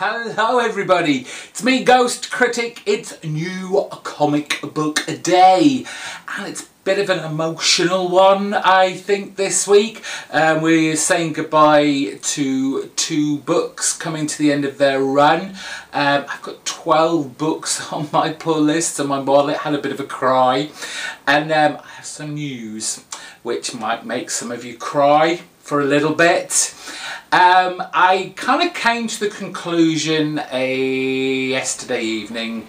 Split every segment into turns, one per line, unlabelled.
Hello everybody, it's me GhostCritic. It's new comic book day and it's a bit of an emotional one I think this week. We're saying goodbye to 2 books coming to the end of their run. I've got 12 books on my pull list and my wallet had a bit of a cry, and I have some news which might make some of you cry for a little bit. I kind of came to the conclusion yesterday evening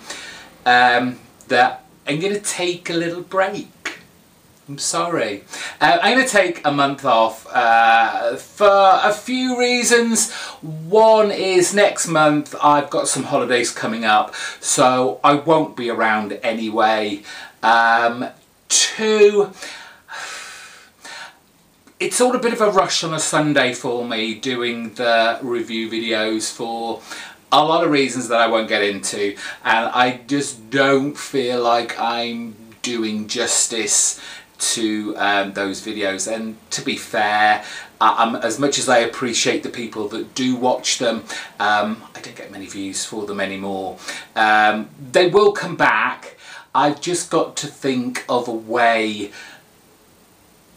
that I'm going to take a little break. I'm sorry. I'm going to take a month off for a few reasons. One is next month I've got some holidays coming up, so I won't be around anyway. 2, it's all a bit of a rush on a Sunday for me doing the review videos for a lot of reasons that I won't get into, and I just don't feel like I'm doing justice to those videos. And to be fair, as much as I appreciate the people that do watch them, I don't get many views for them anymore. They will come back. I've just got to think of a way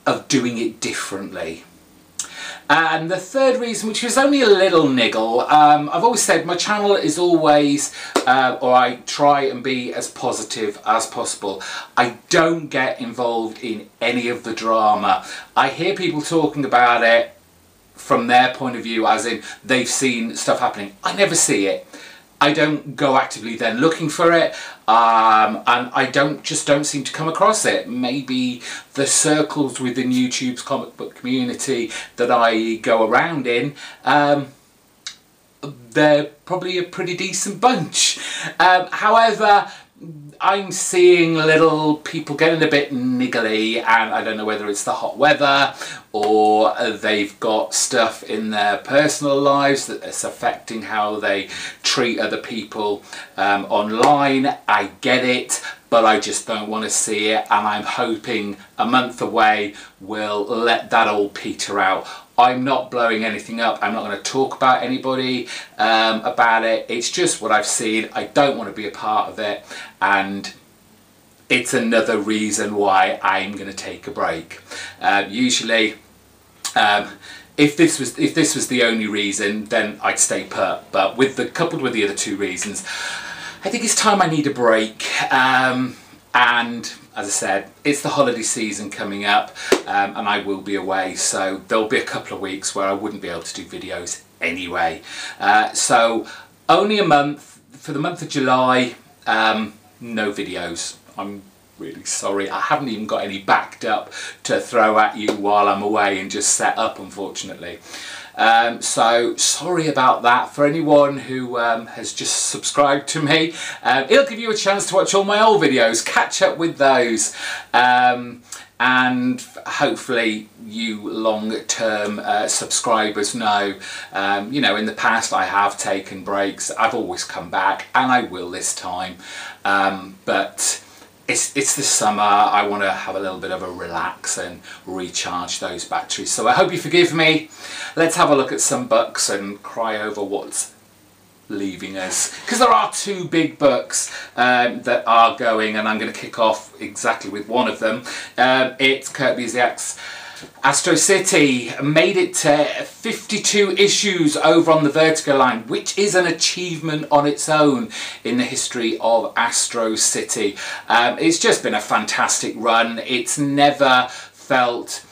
of doing it differently. And the third reason, which was only a little niggle, I've always said my channel is always, or I try and be as positive as possible. I don't get involved in any of the drama. I hear people talking about it from their point of view, as in they've seen stuff happening. I never see it. I don't go actively then looking for it, and I just don't seem to come across it. Maybe the circles within YouTube's comic book community that I go around in, they're probably a pretty decent bunch. However, I'm seeing little people getting a bit niggly, and I don't know whether it's the hot weather or they've got stuff in their personal lives that's affecting how they treat other people online. I get it, but I just don't want to see it, and I'm hoping a month away will let that all peter out. I'm not blowing anything up. I'm not going to talk about anybody about it. It's just what I've seen. I don't want to be a part of it, and it's another reason why I'm going to take a break. Usually, if this was the only reason, then I'd stay put. But coupled with the other 2 reasons, I think it's time I need a break. And as I said, it's the holiday season coming up, and I will be away, so there'll be a couple of weeks where I wouldn't be able to do videos anyway. So only a month, for the month of July, no videos. I'm really sorry, I haven't even got any backed up to throw at you while I'm away and just set up, unfortunately. So sorry about that. For anyone who has just subscribed to me, it'll give you a chance to watch all my old videos, catch up with those, and hopefully you long-term subscribers know, you know, in the past I have taken breaks. I've always come back, and I will this time, but it's the summer. I want to have a little bit of a relax and recharge those batteries. So I hope you forgive me. Let's have a look at some books and cry over what's leaving us. Because there are 2 big books that are going, and I'm going to kick off exactly with one of them. It's Kurt Busiek's Astro City. Made it to 52 issues over on the Vertigo line, which is an achievement on its own in the history of Astro City. It's just been a fantastic run. It's never felt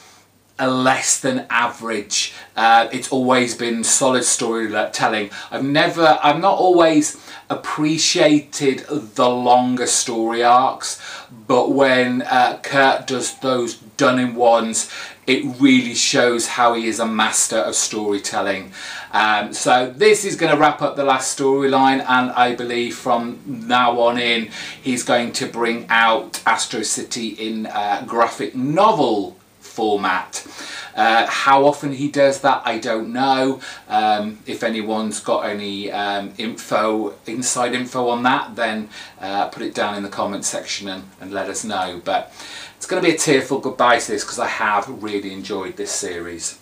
a less than average. It's always been solid storytelling. I've not always appreciated the longer story arcs, but when Kurt does those done-in-ones, it really shows how he is a master of storytelling. So this is going to wrap up the last storyline, and I believe from now on in he's going to bring out Astro City in graphic novel format. How often he does that, I don't know. If anyone's got any inside info on that, then put it down in the comment section and let us know. But it's going to be a tearful goodbye to this, because I have really enjoyed this series.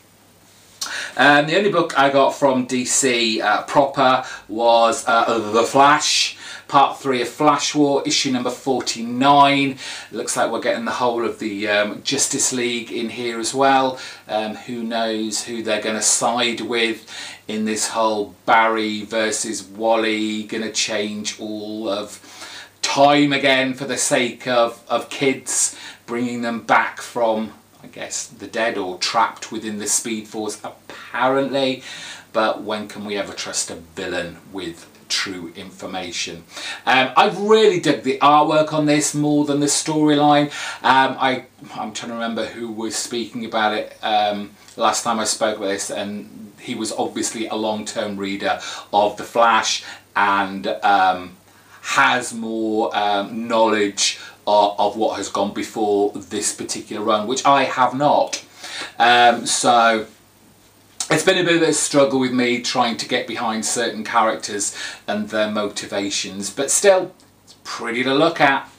The only book I got from DC proper was The Flash, Part 3 of Flash War, issue number 49. It looks like we're getting the whole of the Justice League in here as well. Who knows who they're going to side with in this whole Barry versus Wally, going to change all of time again for the sake of kids, bringing them back from, I guess, the dead or trapped within the Speed Force apparently. But when can we ever trust a villain with true information? I've really dug the artwork on this more than the storyline. I'm trying to remember who was speaking about it last time I spoke about this, and he was obviously a long-term reader of The Flash and has more knowledge of what has gone before this particular run, which I have not. So it's been a bit of a struggle with me trying to get behind certain characters and their motivations, but still, it's pretty to look at.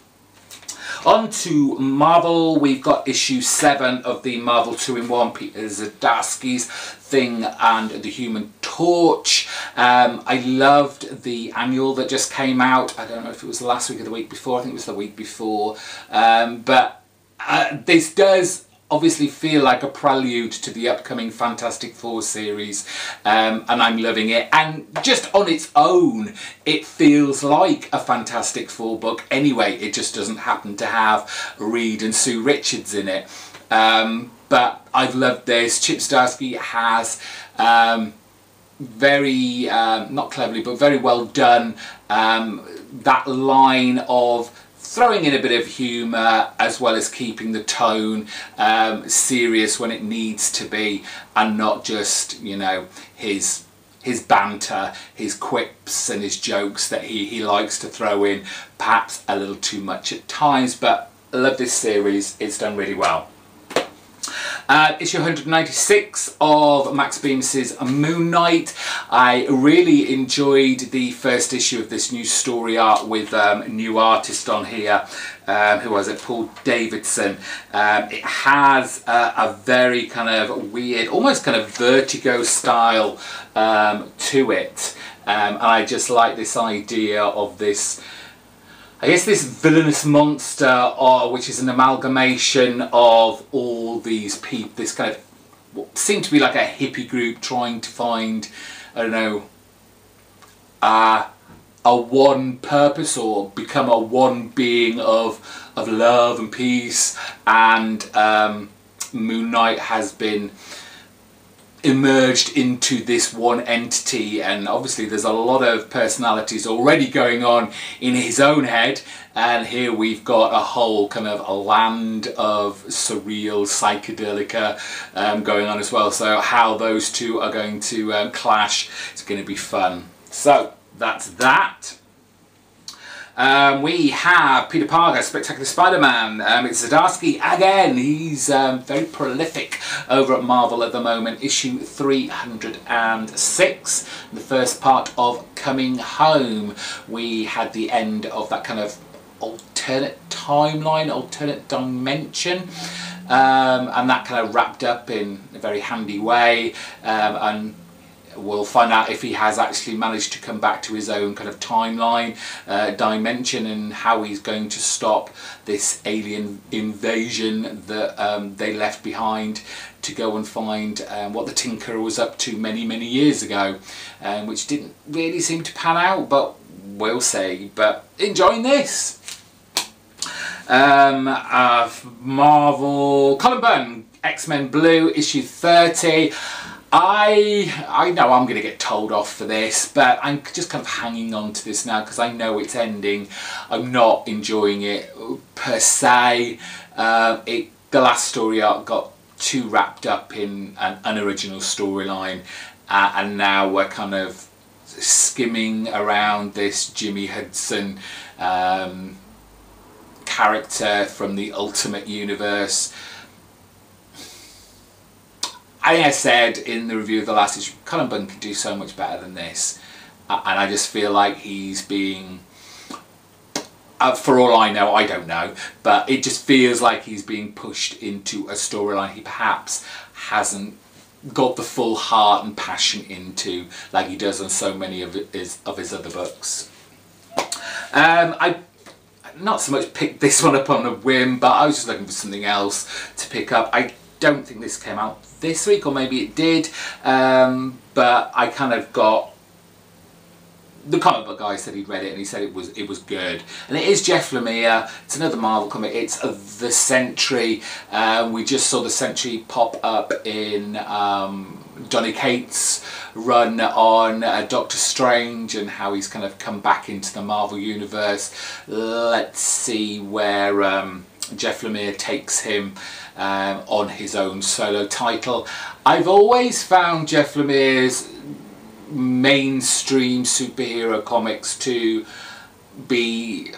On to Marvel, we've got issue 7 of the Marvel 2-in-1, Peter Zdarsky's Thing and the Human Torch. I loved the annual that just came out. I don't know if it was last week or the week before. I think it was the week before. But this does obviously feel like a prelude to the upcoming Fantastic Four series, and I'm loving it. And just on its own, it feels like a Fantastic Four book anyway. It just doesn't happen to have Reed and Sue Richards in it. But I've loved this. Chip Zdarsky has very, not cleverly, but very well done that line of throwing in a bit of humour as well as keeping the tone serious when it needs to be, and not just, you know, his banter, his quips and his jokes that he likes to throw in, perhaps a little too much at times. But I love this series, it's done really well. Issue 196 of Max Beamis's Moon Knight. I really enjoyed the first issue of this new story arc with a new artist on here. Who was it? Paul Davidson. It has a very kind of weird, almost kind of Vertigo style to it. And I just like this idea of this, I guess, this villainous monster, which is an amalgamation of all these people, this kind of what seemed to be like a hippie group trying to find, I don't know, a one purpose or become a one being of love and peace. And Moon Knight has been emerged into this one entity, and obviously there's a lot of personalities already going on in his own head, and here we've got a whole kind of a land of surreal psychedelica going on as well. So how those two are going to clash, it's going to be fun. So that's that. We have Peter Parker, Spectacular Spider-Man. It's Zdarsky again. He's very prolific over at Marvel at the moment. Issue 306, the first part of Coming Home. We had the end of that kind of alternate timeline, alternate dimension, and that kind of wrapped up in a very handy way. And we'll find out if he has actually managed to come back to his own kind of timeline, dimension, and how he's going to stop this alien invasion that they left behind to go and find what the Tinkerer was up to many, many years ago, which didn't really seem to pan out, but we'll see. But enjoying this. Marvel, Colin Bunn, X-Men Blue, issue 30. I know I'm going to get told off for this, but I'm just kind of hanging on to this now because I know it's ending. I'm not enjoying it per se. The last story arc got too wrapped up in an unoriginal storyline, and now we're kind of skimming around this Jimmy Hudson character from the Ultimate Universe. I said in the review of the last issue, Colin Bunn can do so much better than this, and I just feel like he's being, for all I know, I don't know, but it just feels like he's being pushed into a storyline he perhaps hasn't got the full heart and passion into, like he does on so many of his other books. I not so much picked this one up on a whim, but I was just looking for something else to pick up. I don't think this came out this week, or maybe it did, but I kind of got, the comic book guy said he'd read it and he said it was good, and it is Jeff Lemire. It's another Marvel comic. It's The Sentry. We just saw The Sentry pop up in Donny Cates' run on Doctor Strange, and how he's kind of come back into the Marvel universe. Let's see where Jeff Lemire takes him on his own solo title. I've always found Jeff Lemire's mainstream superhero comics to be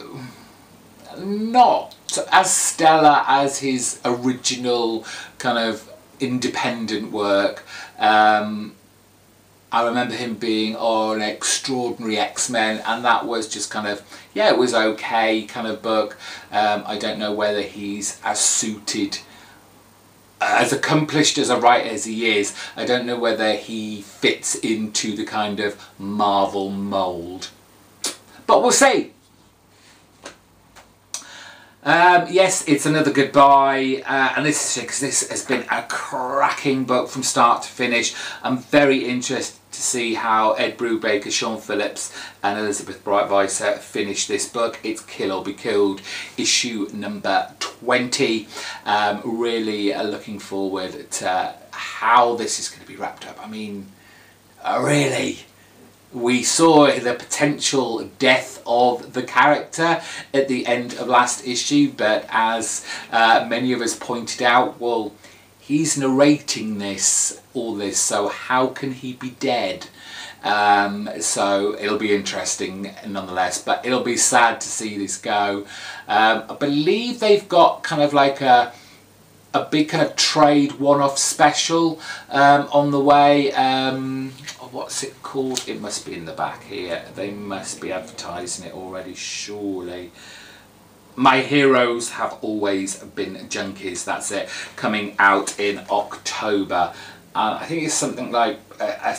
not as stellar as his original kind of independent work. I remember him being on Extraordinary X-Men, and that was just kind of, yeah, it was okay kind of book. I don't know whether he's as suited, as accomplished as a writer as he is, I don't know whether he fits into the kind of Marvel mould. But we'll see. Yes, it's another goodbye, and this is because this has been a cracking book from start to finish. I'm very interested to see how Ed Brubaker, Sean Phillips and Elizabeth Brightweiser finish this book. It's Kill or Be Killed, issue number 20. Really looking forward to how this is going to be wrapped up. I mean, really, we saw the potential death of the character at the end of last issue, but as many of us pointed out, well, he's narrating all this, so how can he be dead? So it'll be interesting nonetheless, but it'll be sad to see this go. I believe they've got kind of like a big kind of trade one-off special on the way. What's it called? It must be in the back here. They must be advertising it already, surely. My Heroes Have Always Been Junkies, that's it, coming out in October. I think it's something like, I'm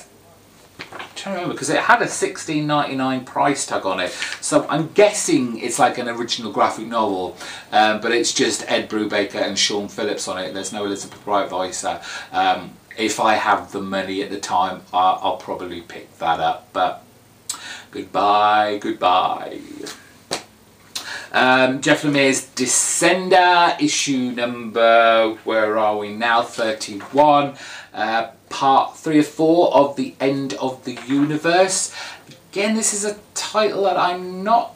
trying to remember, because it had a $16.99 price tag on it, so I'm guessing it's like an original graphic novel, but it's just Ed Brubaker and Sean Phillips on it. There's no Elizabeth Brightweiser. If I have the money at the time, I'll probably pick that up, but goodbye, goodbye. Jeff Lemire's Descender, issue number, where are we now, 31, part 3 or 4 of The End of the Universe. Again, this is a title that I'm not,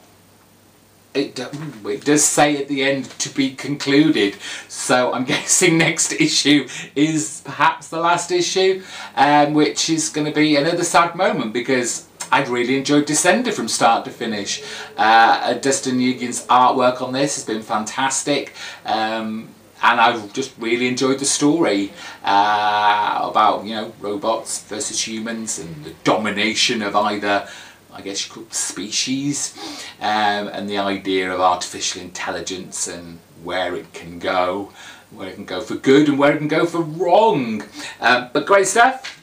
it does say at the end to be concluded, so I'm guessing next issue is perhaps the last issue, which is going to be another sad moment, because I'd really enjoyed Descender from start to finish. Dustin Nguyen's artwork on this has been fantastic, and I've just really enjoyed the story about, you know, robots versus humans and the domination of either, I guess you could, species, and the idea of artificial intelligence and where it can go for good and where it can go for wrong. But great stuff.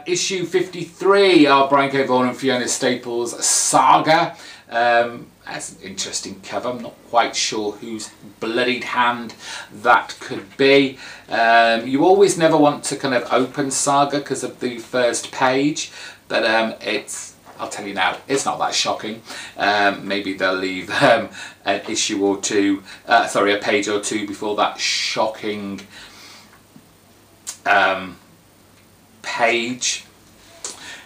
Issue 53, our Brian K. Vaughan and Fiona Staples saga. That's an interesting cover. I'm not quite sure whose bloodied hand that could be. You always never want to kind of open saga because of the first page, but it's, I'll tell you now, it's not that shocking. Maybe they'll leave an issue or two, sorry, a page or two before that shocking page.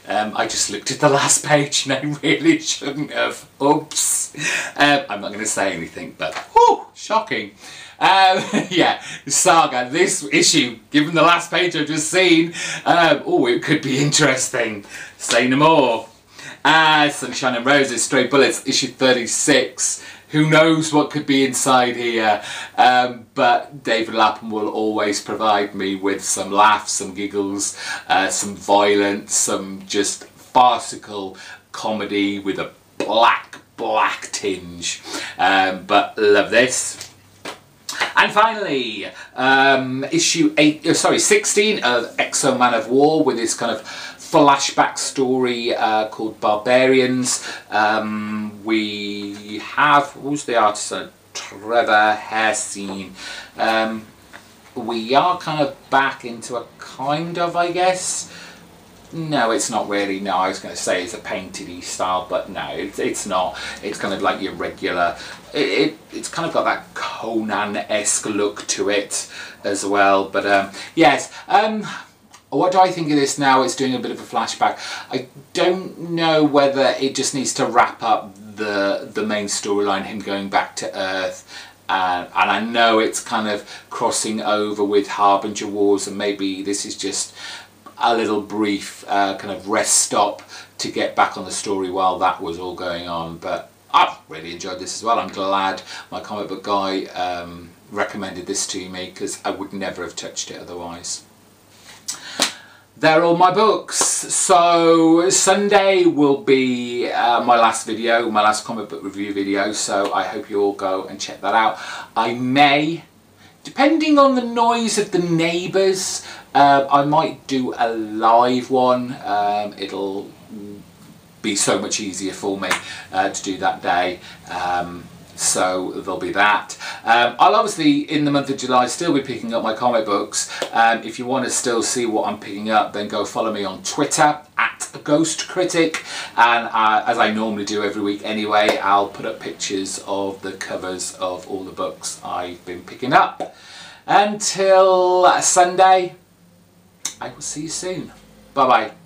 I just looked at the last page and I really shouldn't have. Oops. I'm not going to say anything, but whew, shocking. Yeah, saga, this issue, given the last page I've just seen, oh, it could be interesting. Say no more. Sunshine and Roses, Stray Bullets, issue 36. Who knows what could be inside here, but David Lapham will always provide me with some laughs, some giggles, some violence, some just farcical comedy with a black tinge, but love this. And finally, issue 16 of Exo Man of War, with this kind of flashback story called Barbarians. We have, who's the artist? Trevor Hairsine. We are kind of back into a kind of, I guess. No, it's not really. No, I was going to say it's a painted-y style, but no, it's not. It's kind of like your regular. It's kind of got that Conan-esque look to it as well. But yes, what do I think of this now? It's doing a bit of a flashback. I don't know whether it just needs to wrap up the main storyline, him going back to Earth. And I know it's kind of crossing over with Harbinger Wars, and maybe this is just a little brief kind of rest stop to get back on the story while that was all going on. But I've really enjoyed this as well. I'm glad my comic book guy recommended this to me, because I would never have touched it otherwise. They're all my books. So Sunday will be my last video, my last comic book review video, so I hope you all go and check that out. I may, depending on the noise of the neighbours, I might do a live one. It'll be so much easier for me to do that day. So there'll be that. I'll obviously, in the month of July, still be picking up my comic books. If you want to still see what I'm picking up, then go follow me on Twitter at GhostCritic. And as I normally do every week anyway, I'll put up pictures of the covers of all the books I've been picking up. Until Sunday, I will see you soon. Bye bye.